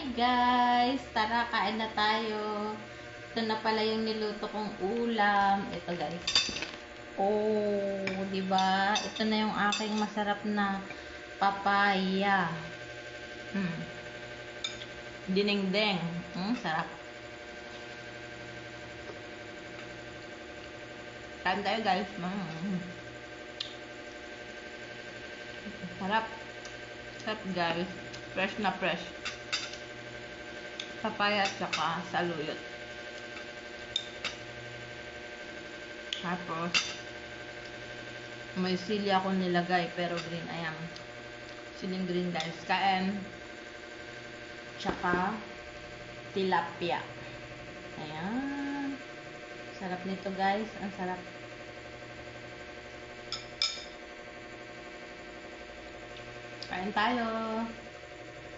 Hi guys! Tara, kain na tayo. Ito na pala yung niluto kong ulam. Ito guys. Oh, di ba? Ito na yung aking masarap na papaya. Dinengdeng. Sarap. Kain tayo guys. Sarap. Sarap guys. Fresh na fresh. Papaya at saka saluyot. Tapos, may sili ako nilagay pero green. Ayan. Siling green guys. Kain. Tsaka tilapia. Ayan. Sarap nito guys. Ang sarap. Kain tayo.